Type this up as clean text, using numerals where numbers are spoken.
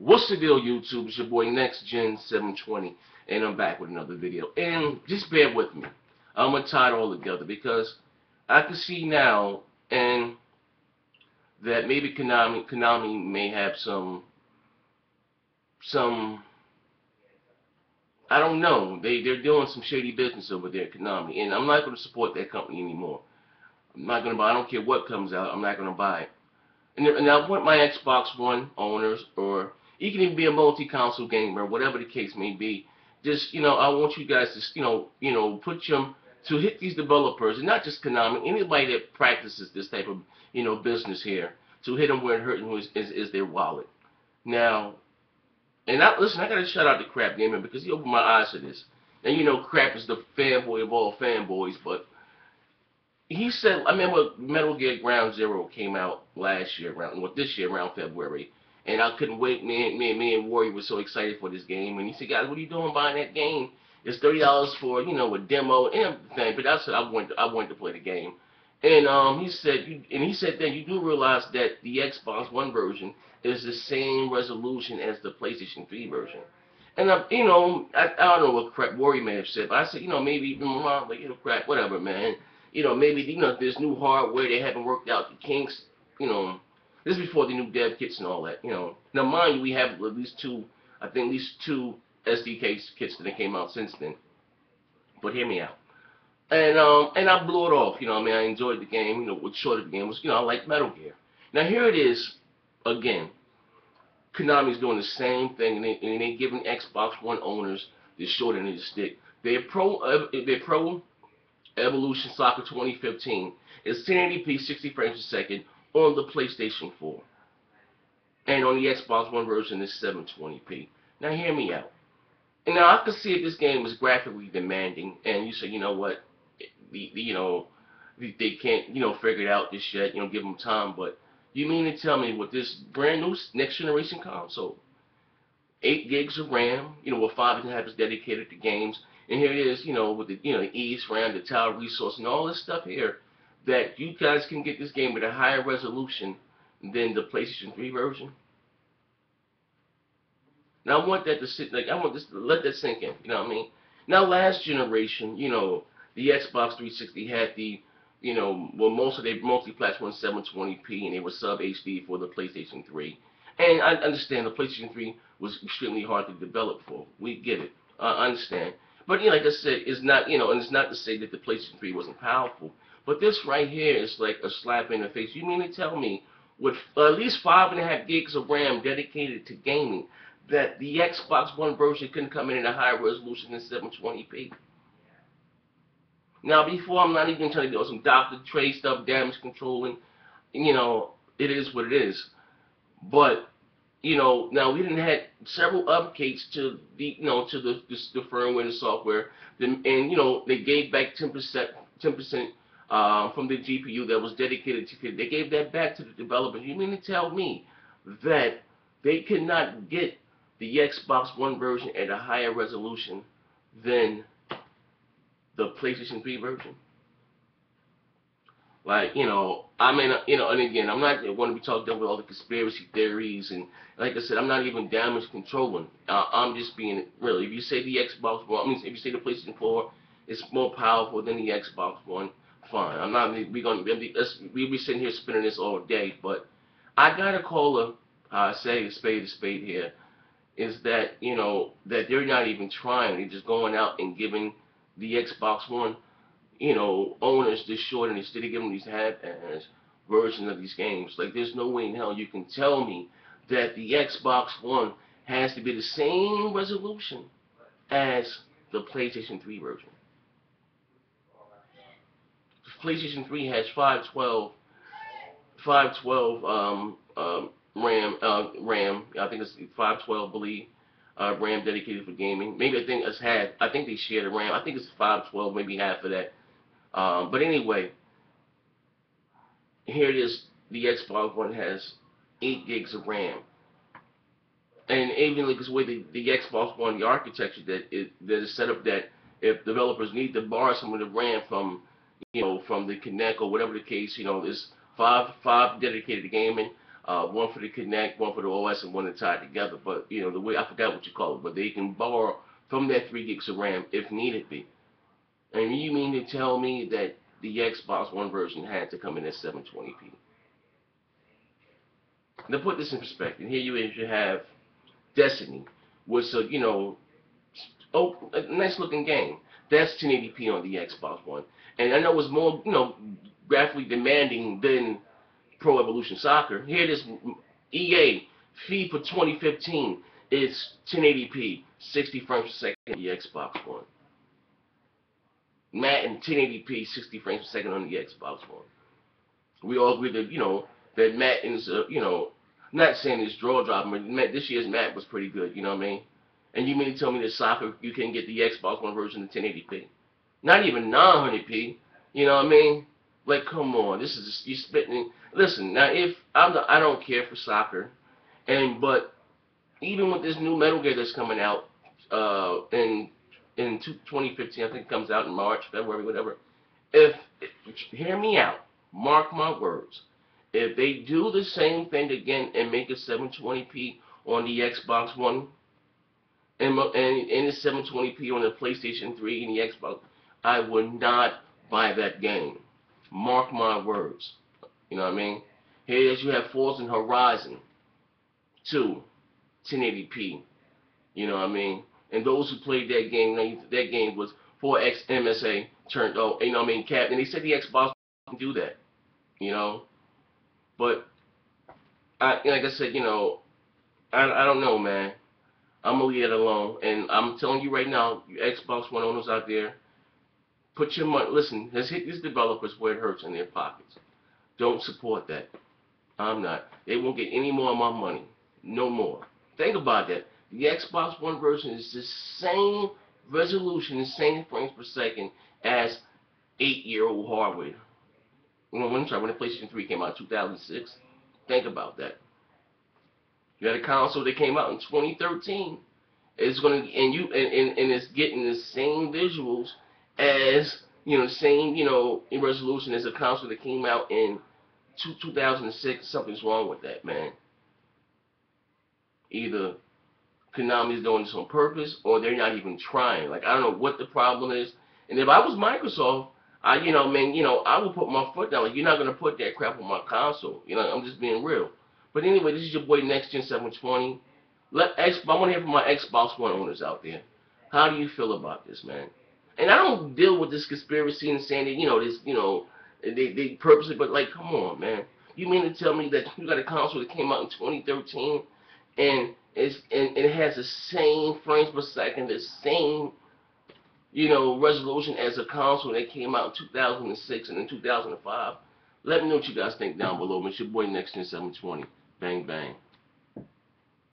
What's the deal, YouTube? It's your boy NextGen720, and I'm back with another video. And just bear with me. I'm gonna tie it all together because I can see now, and that maybe Konami may have some I don't know. They're doing some shady business over there, Konami, and I'm not gonna support that company anymore. I'm not gonna buy. I don't care what comes out. I'm not gonna buy it. And I want my Xbox One owners, or you can even be a multi-console gamer, whatever the case may be. Just I want you guys to put them to hit these developers, and not just Konami, anybody that practices this type of business here, to hit them where it hurts is their wallet. Now, and listen, I gotta shout out to Crap Gamer because he opened my eyes to this. And Crap is the fanboy of all fanboys, but he said, I remember Metal Gear Ground Zero came out this year around February, and I couldn't wait. Me and Warrior were so excited for this game, and he said, guys, what are you doing buying that game? It's $30 for a demo and everything. But I said I wanted to play the game, and he said that you do realize that the Xbox One version is the same resolution as the PlayStation 3 version. And I don't know what Crap Warrior may have said, but I said maybe even around Crap, whatever, man. Maybe this new hardware they haven't worked out the kinks. This is before the new dev kits and all that. Now mind you, we have at least two SDK kits that came out since then. But hear me out. And I blew it off. I enjoyed the game. What short of the game was, I like Metal Gear. Now here it is again. Konami's doing the same thing, and they're giving Xbox One owners the short end of the stick. Their Pro Evolution Soccer 2015 is 1080p 60 frames a second on the PlayStation 4. And on the Xbox One version is 720p. Now hear me out. And now I can see if this game is graphically demanding, and you say, what, they can't, figure it out just yet, give them time, but you mean to tell me with this brand new next generation console, 8 gigs of RAM, with 5.5 is dedicated to games, and here it is, with the ESRAM, the tile resource, and all this stuff here, that you guys can get this game with a higher resolution than the PlayStation 3 version. Now I want that to sit, let that sink in. You know what I mean? Now last generation, the Xbox 360 had the, most of their multi-platform 720p, and they were sub HD for the PlayStation 3. And I understand the PlayStation 3 was extremely hard to develop for. We get it. I understand. But like I said, it's not, and it's not to say that the PlayStation 3 wasn't powerful. But this right here is like a slap in the face. You mean to tell me, with at least 5.5 gigs of RAM dedicated to gaming, that the Xbox One version couldn't come in at a higher resolution than 720p? Now, before, I'm not even trying to do some Dr. Trey stuff, damage controlling. It is what it is. But now we didn't have several updates to the firmware and the software, and they gave back 10% from the GPU that was dedicated to it. They gave that back to the developers. You mean to tell me that they could not get the Xbox One version at a higher resolution than the PlayStation 3 version? And again, I'm not going to be talking about all the conspiracy theories, and like I said, I'm not even damage controlling. I'm just being real. If you say the Xbox One, if you say the PlayStation 4 is more powerful than the Xbox One, fine. I'm not. We be sitting here spinning this all day, but I gotta call I say a spade here. Is that that they're not even trying. They're just going out and giving the Xbox One owners this short, and instead of giving these half-ass versions of these games. Like, there's no way in hell you can tell me that the Xbox One has to be the same resolution as the PlayStation 3 version. The PlayStation 3 has 512 RAM. I think it's 512, believe. RAM dedicated for gaming. Maybe I think they share the RAM. I think it's 512, maybe half of that. But anyway, here it is. The Xbox One has 8 gigs of RAM, and even like this way, the Xbox One, the architecture that is set up, that if developers need to borrow some of the RAM from from the Kinect or whatever the case, there's five dedicated to gaming, one for the Kinect, one for the OS, and one to tie it together. But you know, the way I forgot what you call it, but they can borrow from that 3 gigs of RAM if needed be. And you mean to tell me that the Xbox One version had to come in at 720p? Now put this in perspective. Here you have Destiny, was a a nice looking game. That's 1080p on the Xbox One, and I know it's more graphically demanding than Pro Evolution Soccer. Here it is, EA FIFA 2015 is 1080p, 60 frames per second on the Xbox One. Madden 1080p, 60 frames per second on the Xbox One. We all agree that that Madden's not saying it's draw dropping, but this year's Madden was pretty good. You know what I mean? And you mean to tell me that soccer you can get the Xbox One version in 1080p? Not even 900p. You know what I mean? Like, come on, this is you spitting. Listen, now if I don't care for soccer, but even with this new Metal Gear that's coming out in 2015, I think it comes out in March, February, whatever. Hear me out, mark my words. If they do the same thing again and make it 720p on the Xbox One and it's 720p on the PlayStation 3 and the Xbox, I would not buy that game. Mark my words. You know what I mean? Here it is, you have Forza Horizon 2, 1080p. You know what I mean? And those who played that game was 4X MSA turned, you know what I mean, cap. And they said the Xbox can do that. You know? But, like I said, I don't know, man. I'm going to leave it alone. And I'm telling you right now, you Xbox One owners out there, put your money, listen, let's hit these developers where it hurts in their pockets. Don't support that. I'm not. They won't get any more of my money. No more. Think about that. The Xbox One version is the same resolution, the same frames per second as 8-year-old hardware. When the PlayStation 3 came out in 2006. Think about that. You had a console that came out in 2013. It's gonna and it's getting the same visuals as same in resolution as a console that came out in 2006. Something's wrong with that, man. Either Konami's doing this on purpose or they're not even trying. Like, I don't know what the problem is. And if I was Microsoft, I would put my foot down. Like, you're not gonna put that crap on my console. I'm just being real. But anyway, this is your boy Next Gen 720. I want to hear from my Xbox One owners out there. How do you feel about this, man? And I don't deal with this conspiracy and saying that they purposely, but like, come on, man. You mean to tell me that you got a console that came out in 2013 and it has the same frames per second, the same resolution as a console that came out in 2006 and in 2005? Let me know what you guys think down below. It's your boy Next Gen 720. Bang bang.